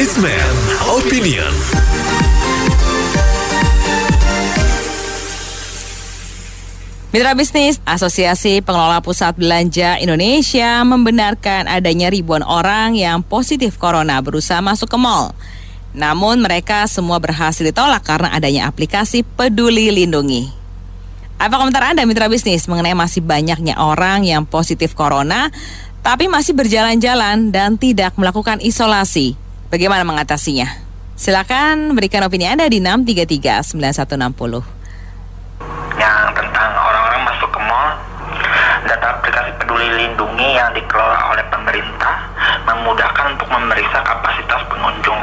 Businessman Opinion. Mitra bisnis, Asosiasi Pengelola Pusat Belanja Indonesia membenarkan adanya ribuan orang yang positif corona berusaha masuk ke mal. Namun mereka semua berhasil ditolak karena adanya aplikasi Peduli Lindungi. Apa komentar Anda mitra bisnis mengenai masih banyaknya orang yang positif corona tapi masih berjalan-jalan dan tidak melakukan isolasi? Bagaimana mengatasinya? Silakan berikan opini Anda di 633-9160. Yang tentang orang-orang masuk ke mall, data aplikasi Peduli Lindungi yang dikelola oleh pemerintah memudahkan untuk memeriksa kapasitas pengunjung.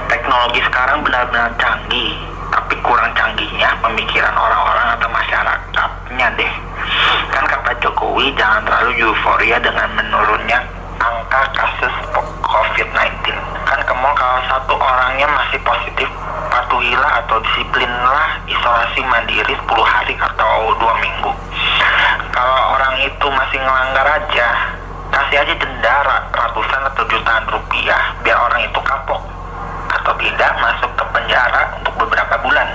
Teknologi sekarang benar-benar canggih, tapi kurang canggihnya pemikiran orang-orang atau masyarakatnya deh. Kan kata Jokowi, jangan terlalu euforia dengan menurunnya angka kasus COVID-19. Kan ke mall kalau satu orangnya masih positif, patuhilah atau disiplinlah isolasi mandiri 10 hari atau 2 minggu. Kalau orang itu masih ngelanggar aja, kasih aja denda ratusan atau jutaan rupiah biar orang itu kapok atau tidak masuk ke penjara untuk beberapa bulan.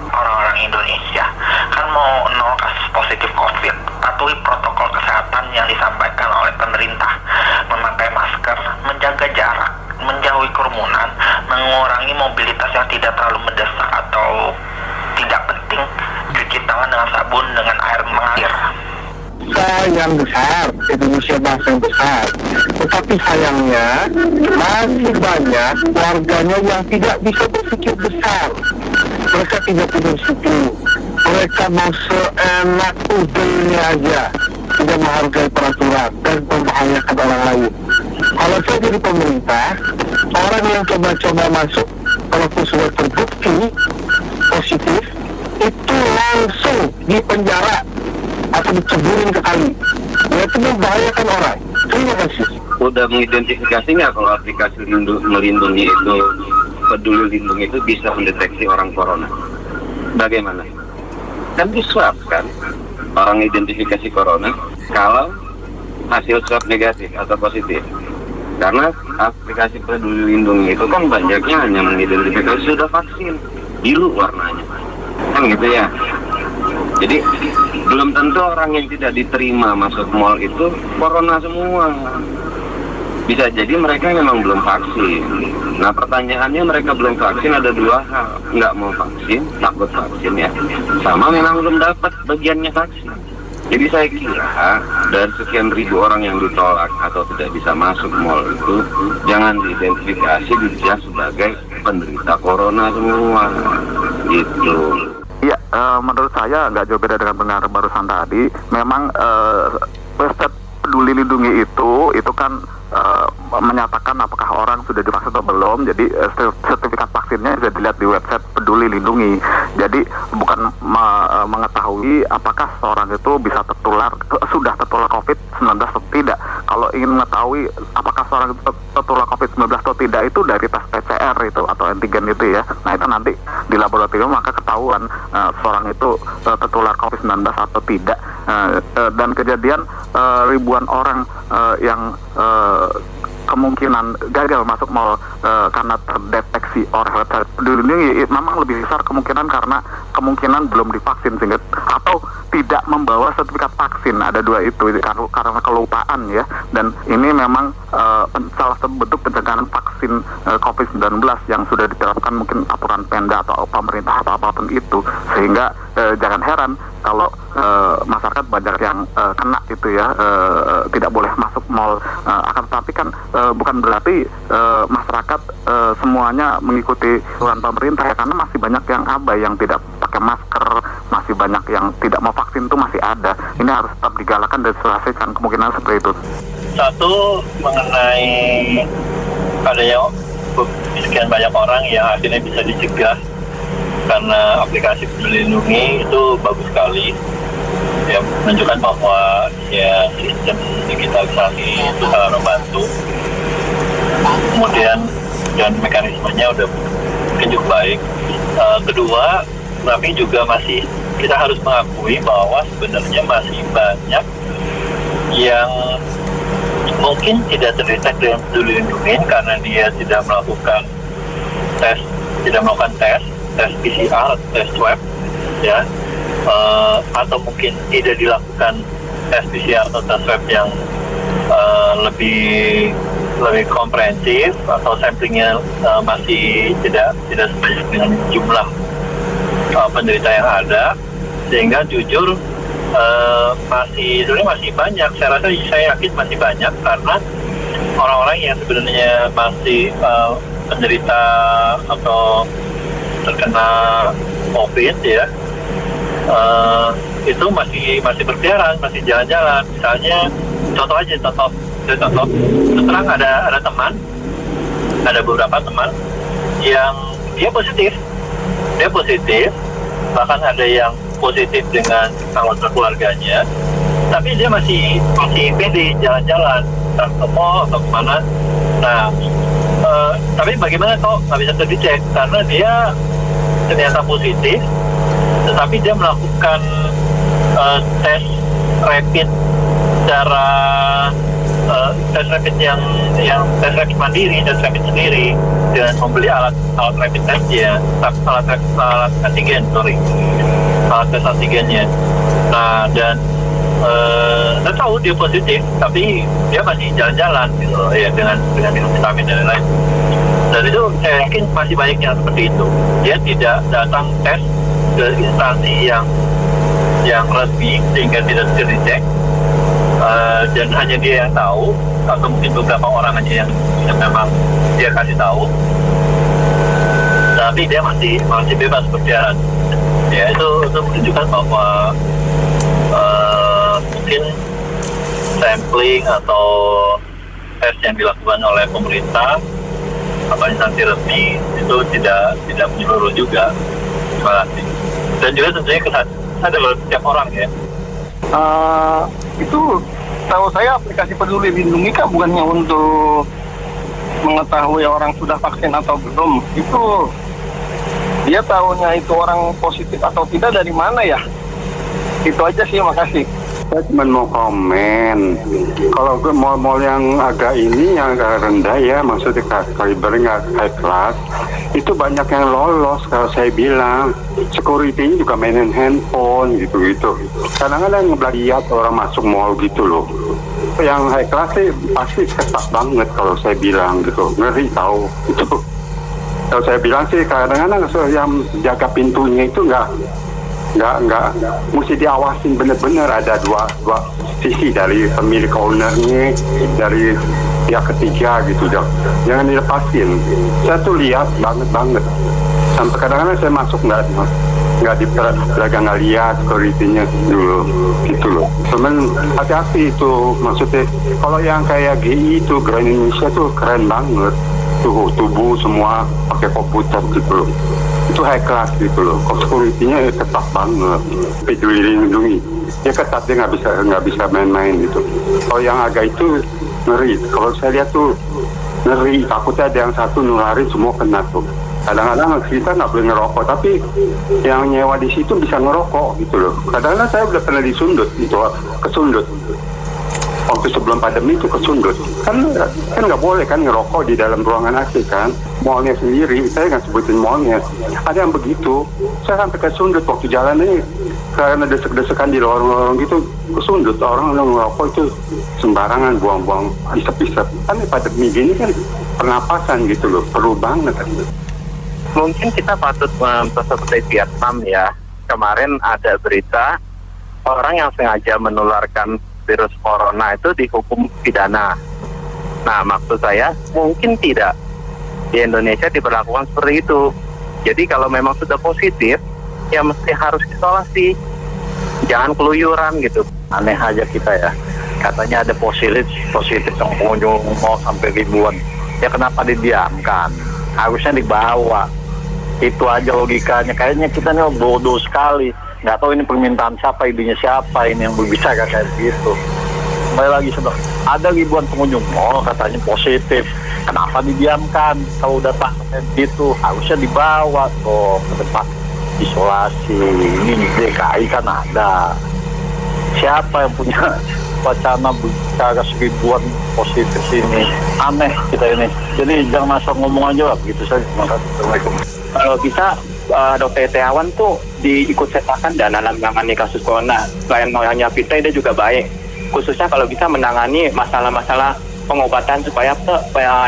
Orang-orang Indonesia kan mau 0 kasus positif COVID, patuhi protokol kesehatan yang disampaikan oleh pemerintah, memakai masker, menjaga jarak, menjauhi kerumunan, mengurangi mobilitas yang tidak terlalu mendesak atau tidak penting, cuci tangan dengan sabun dengan air mengalir. Yang besar, Indonesia bangsa yang besar, tetapi sayangnya masih banyak warganya yang tidak bisa berpikir besar. Mereka tidak punya situ, mereka mau seenak udahnya aja, tidak menghargai peraturan dan membahayakan orang lain. Kalau saya jadi pemerintah, orang yang coba-coba masuk, walaupun sudah terbukti positif, itu langsung dipenjara atau diceburin ke kali. Itu membahayakan orang. Terima kasih. Udah mengidentifikasi nggak kalau aplikasi melindungi itu, Peduli Lindungi itu bisa mendeteksi orang corona? Bagaimana? Kan di swab kan orang identifikasi corona kalau hasil swab negatif atau positif. Karena aplikasi Peduli Lindungi itu kan banyaknya hanya mengidentifikasi sudah vaksin, biru warnanya, kan gitu ya. Jadi belum tentu orang yang tidak diterima masuk mall itu corona semua. Bisa jadi mereka memang belum vaksin. Nah pertanyaannya, mereka belum vaksin ada dua hal. Nggak mau vaksin, takut vaksin ya, sama memang belum dapat bagiannya vaksin. Jadi saya kira dari sekian ribu orang yang ditolak atau tidak bisa masuk mall itu, jangan diidentifikasi dia sebagai penderita corona semua gitu. Iya, menurut saya nggak jauh beda dengan pendengar barusan tadi. Memang website Peduli Lindungi itu kan menyatakan apakah orang sudah divaksin atau belum. Jadi sertifikat vaksinnya bisa dilihat di website Peduli Lindungi. Jadi bukan mengetahui apakah seorang itu bisa sudah tertular COVID-19 atau tidak. Kalau ingin mengetahui apakah seorang itu tertular COVID-19 atau tidak, itu dari tes PCR itu atau antigen itu ya. Nah itu nanti di laboratorium maka ketahuan seorang itu tertular COVID-19 atau tidak. Dan kejadian ribuan orang yang kemungkinan gagal masuk mall karena terdeteksi oleh website Peduli Lindungi, memang lebih besar kemungkinan karena kemungkinan belum divaksin sehingga atau tidak membawa sertifikat vaksin. Ada dua itu karena kelupaan ya. Dan ini memang salah satu bentuk pencegahan vaksin COVID-19 yang sudah diterapkan mungkin aturan Pemda atau pemerintah atau apapun itu, sehingga jangan heran kalau masyarakat banyak yang kena itu ya, tidak boleh masuk mall. Akan tetapi kan bukan berarti masyarakat semuanya mengikuti aturan pemerintah ya, karena masih banyak yang abai, yang tidak pakai masker, masih banyak yang tidak mau vaksin itu masih ada. Ini harus tetap digalakan dan diselesaikan kemungkinan seperti itu. Satu, mengenai adanya sekian banyak orang yang akhirnya bisa dicegah karena aplikasi Peduli Lindungi itu bagus sekali ya, menunjukkan bahwa ya sistem digitalisasi itu sangat membantu. Kemudian dan mekanismenya udah cukup baik. Kedua, tapi juga masih kita harus mengakui bahwa sebenarnya masih banyak yang mungkin tidak terdetek dengan Peduli Lindungi karena dia tidak melakukan tes PCR, tes swab, ya, atau mungkin tidak dilakukan tes PCR atau tes swab yang lebih komprehensif atau samplingnya masih tidak sebanyak dengan jumlah penderita yang ada, sehingga jujur masih banyak. Saya yakin masih banyak karena orang-orang yang sebenarnya masih penderita atau terkena COVID, ya, itu masih berkeliaran, masih jalan-jalan. Misalnya contoh terang ada beberapa teman yang dia positif, bahkan ada yang positif dengan anggota keluarganya, tapi dia masih pede jalan-jalan ke mall atau kemana. Nah, tapi bagaimana kok nggak bisa terdetek karena dia ternyata positif, tetapi dia melakukan tes rapid tes rapid mandiri, tes rapid sendiri dengan membeli alat rapid testnya, alat tes antigennya. Nah, dan saya tahu dia positif, tapi dia masih jalan-jalan gitu ya, dengan minum vitamin dan lain-lain. Dan itu saya yakin masih banyak yang seperti itu. Dia tidak datang tes ke instansi yang resmi sehingga tidak terdetek, dan hanya dia yang tahu, atau mungkin beberapa orang aja yang memang dia kasih tahu, tapi dia masih bebas berkeliaran. Ya, itu menunjukkan bahwa mungkin sampling atau tes yang dilakukan oleh pemerintah atau instansi resmi itu tidak menyeluruh juga. Terima kasih. Dan juga tentunya kesadaran setiap orang, ya. Itu tahu saya aplikasi Peduli Lindungi kan bukannya untuk mengetahui orang sudah vaksin atau belum. Itu dia tahunya itu orang positif atau tidak dari mana ya? Itu aja sih, makasih. Saya cuma mau komen, kalau ke mall-mall yang agak rendah ya, maksudnya kalibernya high class, itu banyak yang lolos. Kalau saya bilang, security-nya juga mainin handphone gitu-gitu. Kadang-kadang lihat orang masuk mall gitu loh. Yang high class sih pasti ketat banget kalau saya bilang gitu, ngeri tahu itu. Kalau saya bilang sih kadang-kadang yang jaga pintunya itu nggak mesti diawasin benar-benar, ada dua sisi, dari pemilik ownernya, dari pihak ketiga gitu, jangan dilepasin. Saya tuh lihat banget sampai kadang-kadang saya masuk nggak diperdagang, nggak lihat security-nya dulu gitu loh. Cuman hati-hati itu, maksudnya kalau yang kayak GI itu Grand Indonesia tuh keren banget, tubuh semua pakai komputer gitu loh. Itu high class gitu loh. Security-nya ketat banget. Peduli Lindungi dia ketat, dia nggak bisa main-main gitu. Kalau yang agak itu ngeri. Kalau saya lihat tuh ngeri, takutnya ada yang satu nularin semua kena tuh. Kadang-kadang kita nggak boleh ngerokok, tapi yang nyewa di situ bisa ngerokok gitu loh. Kadang-kadang saya udah pernah kesundut. Waktu sebelum pandemi itu kesundut. Kan nggak boleh kan ngerokok di dalam ruangan AC kan. Mallnya sendiri, saya nggak sebutin mallnya. Ada yang begitu. Saya sampai kesundut waktu jalan ini. Karena desek-desekan di lorong-lorong gitu, kesundut. Orang ngerokok itu sembarangan, buang-buang isep-isep. Kan pandemi gini kan pernapasan gitu loh. Perlu banget. Mungkin kita patut seperti Vietnam ya. Kemarin ada berita orang yang sengaja menularkan virus corona itu dihukum pidana. Nah, maksud saya mungkin tidak di Indonesia diberlakukan seperti itu. Jadi kalau memang sudah positif, ya mesti harus isolasi, jangan keluyuran gitu. Aneh aja kita ya. Katanya ada positif yang pengunjung mau sampai ribuan. Ya kenapa didiamkan? Harusnya dibawa. Itu aja logikanya. Kayaknya kita nih bodoh sekali. Nggak tahu ini permintaan siapa, idenya siapa ini yang berbicara kayak gitu. Kembali lagi ada ribuan pengunjung mall katanya positif. Kenapa didiamkan? Kalau udah kayak gitu harusnya dibawa tuh ke tempat isolasi. Ini DKI kan ada. Siapa yang punya wacana bicara seribuan positif ini aneh kita ini. Jadi jangan asal ngomong aja lah, begitu saja. Terima kasih. Assalamualaikum. Kalau bisa Dr. Terawan tuh diikut sertakan dalam menangani kasus corona. Selain orangnya pintar, dia juga baik. Khususnya kalau bisa menangani masalah-masalah pengobatan supaya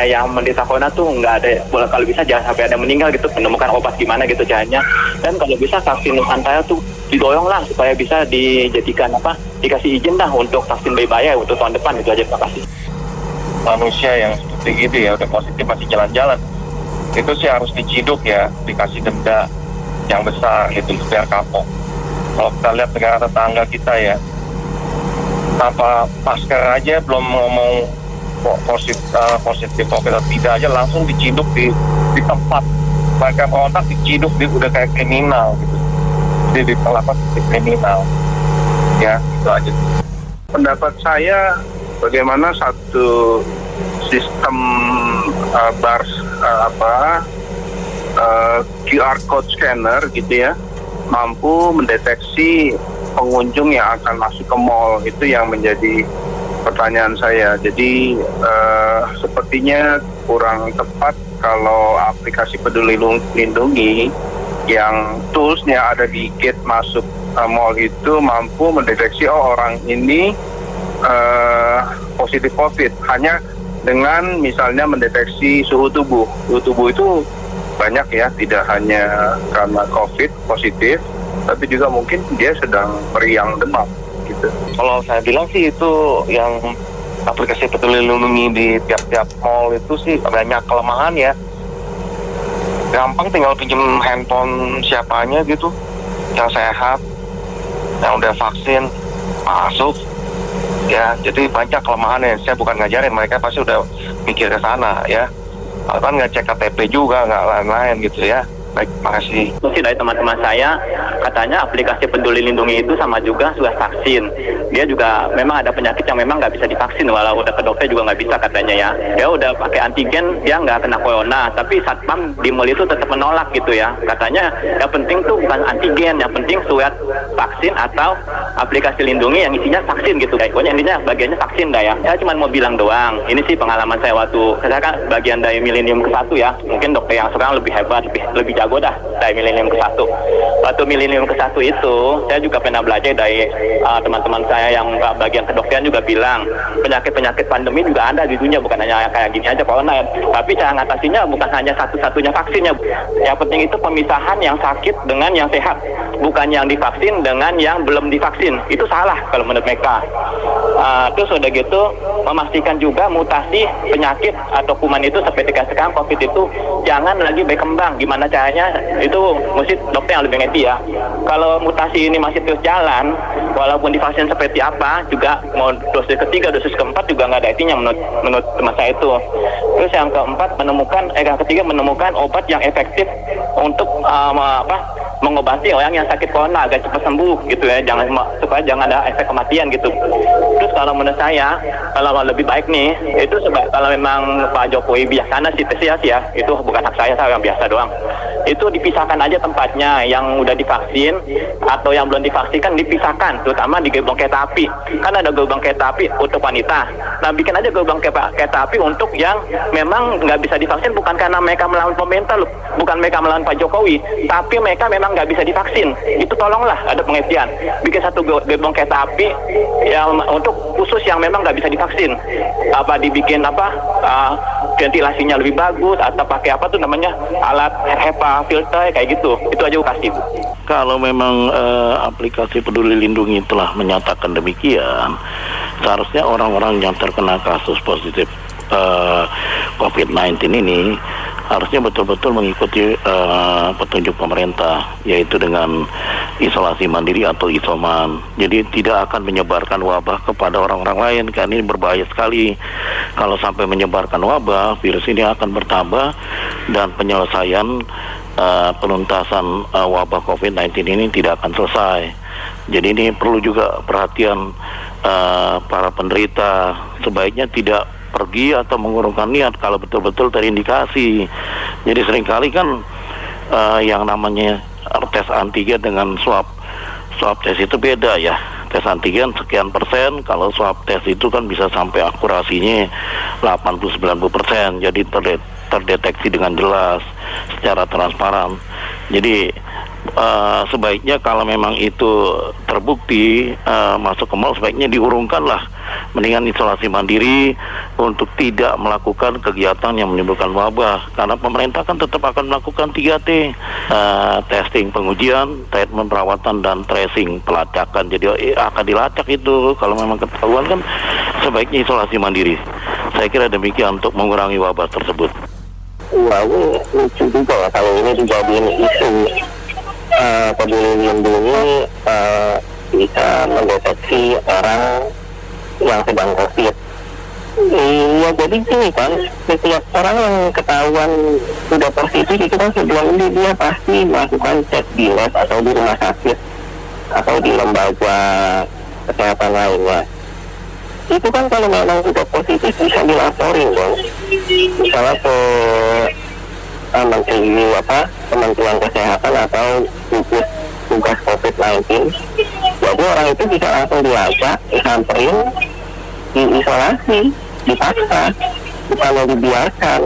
yang menderita corona tuh nggak ada, kalau bisa jangan sampai ada meninggal gitu, menemukan obat gimana gitu caranya. Dan kalau bisa vaksin Nusantara tuh didorong lah supaya bisa dijadikan dikasih izin lah untuk vaksin bayi-bayi untuk tahun depan. Itu aja, terima kasih. Manusia yang seperti gitu ya udah positif masih jalan-jalan, itu sih harus diciduk ya, dikasih denda yang besar gitu biar kapok. Kalau kita lihat negara tetangga kita ya, tanpa masker aja belum ngomong positif COVID atau tidak aja langsung diciduk di tempat mereka kontak, diciduk udah kayak kriminal gitu. Jadi diperlakukan seperti kriminal ya, itu aja. Pendapat saya, bagaimana satu sistem QR code scanner gitu ya, mampu mendeteksi pengunjung yang akan masuk ke mall, itu yang menjadi pertanyaan saya. Jadi sepertinya kurang tepat kalau aplikasi Peduli Lindungi yang toolsnya ada di gate masuk mall itu mampu mendeteksi orang ini positif COVID hanya dengan misalnya mendeteksi suhu tubuh. Suhu tubuh itu banyak ya, tidak hanya karena COVID positif, tapi juga mungkin dia sedang meriang demam gitu. Kalau saya bilang sih itu yang aplikasi Peduli Lindungi di tiap-tiap mall itu sih banyak kelemahan ya. Gampang tinggal pinjam handphone siapanya gitu, yang sehat, yang udah vaksin, masuk. Ya, jadi banyak kelemahannya. Saya bukan ngajarin, mereka pasti udah mikir ke sana ya. Kan nggak cek KTP juga, nggak lain-lain gitu ya. Baik, makasih. Terus dari teman-teman saya, katanya aplikasi Peduli Lindungi itu sama juga sudah vaksin. Dia juga memang ada penyakit yang memang nggak bisa divaksin, walau udah ke dokter juga nggak bisa katanya ya. Dia udah pakai antigen, dia nggak kena corona, tapi satpam di mall itu tetap menolak gitu ya. Katanya yang penting tuh bukan antigen, yang penting surat vaksin atau aplikasi Lindungi yang isinya vaksin gitu. Pokoknya intinya bagiannya vaksin dah ya. Saya cuma mau bilang doang. Ini sih pengalaman saya waktu saya kan bagian dari milenium ke-1 ya. Mungkin dokter yang sekarang lebih hebat, lebih jago dah dari milenium ke-1. Waktu milenium ke-1 itu saya juga pernah belajar dari teman-teman saya yang bagian kedokteran juga bilang penyakit-penyakit pandemi juga ada di dunia, bukan hanya kayak gini aja corona ya. Tapi cara ngatasinya bukan hanya satu-satunya vaksinnya. Yang penting itu pemisahan yang sakit dengan yang sehat, bukan yang divaksin dengan yang belum divaksin. Itu salah kalau menurut mereka. Terus udah gitu memastikan juga mutasi penyakit atau kuman itu seperti sekarang COVID itu jangan lagi berkembang. Gimana caranya itu mesti dokter yang lebih ngerti ya. Kalau mutasi ini masih terus jalan, walaupun divaksin seperti apa juga mau dosis ketiga, dosis keempat juga nggak ada artinya menurut teman saya itu. Terus yang keempat yang ketiga menemukan obat yang efektif untuk mengobati orang yang sakit corona agar cepat sembuh gitu ya, supaya jangan ada efek kematian gitu. Terus kalau menurut saya kalau lebih baik nih itu kalau memang Pak Jokowi bijaksana sih ya, itu bukan hak saya yang biasa doang. Itu dipisahkan aja tempatnya, yang udah divaksin atau yang belum divaksin kan dipisahkan, terutama di gerbong kereta api. Kan ada gerbong kereta api untuk wanita. Nah bikin aja gerbong kereta api untuk yang memang nggak bisa divaksin, bukan karena mereka melawan pemerintah loh, bukan mereka melawan Pak Jokowi, tapi mereka memang nggak bisa divaksin. Itu tolonglah ada pengertian. Bikin satu gerbong kereta api yang untuk khusus yang memang nggak bisa divaksin. Dibikin ventilasinya lebih bagus atau pakai alat HEPA filter kayak gitu. Itu aja kasih. Kalau memang aplikasi Peduli Lindungi telah menyatakan demikian, seharusnya orang-orang yang terkena kasus positif COVID-19 ini harusnya betul-betul mengikuti petunjuk pemerintah, yaitu dengan isolasi mandiri atau isoman. Jadi tidak akan menyebarkan wabah kepada orang-orang lain, karena ini berbahaya sekali. Kalau sampai menyebarkan wabah, virus ini akan bertambah dan penyelesaian penuntasan wabah COVID-19 ini tidak akan selesai. Jadi ini perlu juga perhatian para penderita, sebaiknya tidak pergi atau mengurungkan niat kalau betul-betul terindikasi. Jadi seringkali kan yang namanya tes antigen dengan swab tes itu beda ya. tes antigen sekian persen, kalau swab tes itu kan bisa sampai akurasinya 80-90%, jadi terdeteksi dengan jelas secara transparan. Jadi sebaiknya kalau memang itu terbukti masuk ke mal, sebaiknya diurungkanlah, mendingan isolasi mandiri untuk tidak melakukan kegiatan yang menimbulkan wabah, karena pemerintah kan tetap akan melakukan 3T, testing, pengujian, treatment, perawatan, dan tracing, pelacakan. Jadi akan dilacak itu, kalau memang ketahuan kan sebaiknya isolasi mandiri. Saya kira demikian untuk mengurangi wabah tersebut. Lalu lucu juga ya kalau ini dijadiin isu peduli lindungi bisa mendeteksi orang yang sedang COVID. Iya, jadi gini kan, setiap orang yang ketahuan sudah positif itu kan sebelum ini dia pasti melakukan cek di lab atau di rumah sakit atau di lembaga kesehatan lainnya. Itu kan kalau memang sudah positif bisa dilaporin dong, misalnya ke Kementerian Kesehatan atau gugus tugas COVID-19. Jadi orang itu bisa langsung dilacak, disamperin, diisolasi, dipaksa, bukan dibiarkan.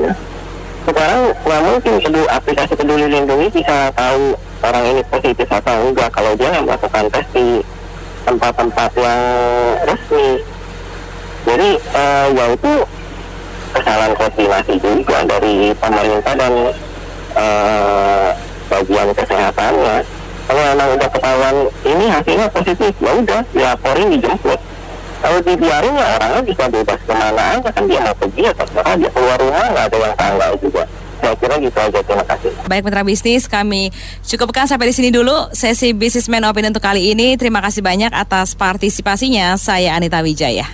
Sekarang nggak mungkin aplikasi peduli lindungi bisa tahu orang ini positif atau enggak kalau dia nggak melakukan tes di tempat-tempat yang resmi. Jadi ya itu kesalahan koordinasi juga dari pemerintah dan bagian kesehatannya. Kalau memang udah ketahuan ini hasilnya positif, ya udah dilaporin, dijemput. Kalau dibiarin ya orangnya bisa bebas kemana aja, kan dia mau pergi ya terserah, dia keluar rumah nggak ada yang tanggal juga. Saya kira gitu aja, terima kasih. Baik Mitra Bisnis, kami cukupkan sampai di sini dulu sesi Businessman Opinion untuk kali ini. Terima kasih banyak atas partisipasinya. Saya Anita Wijaya.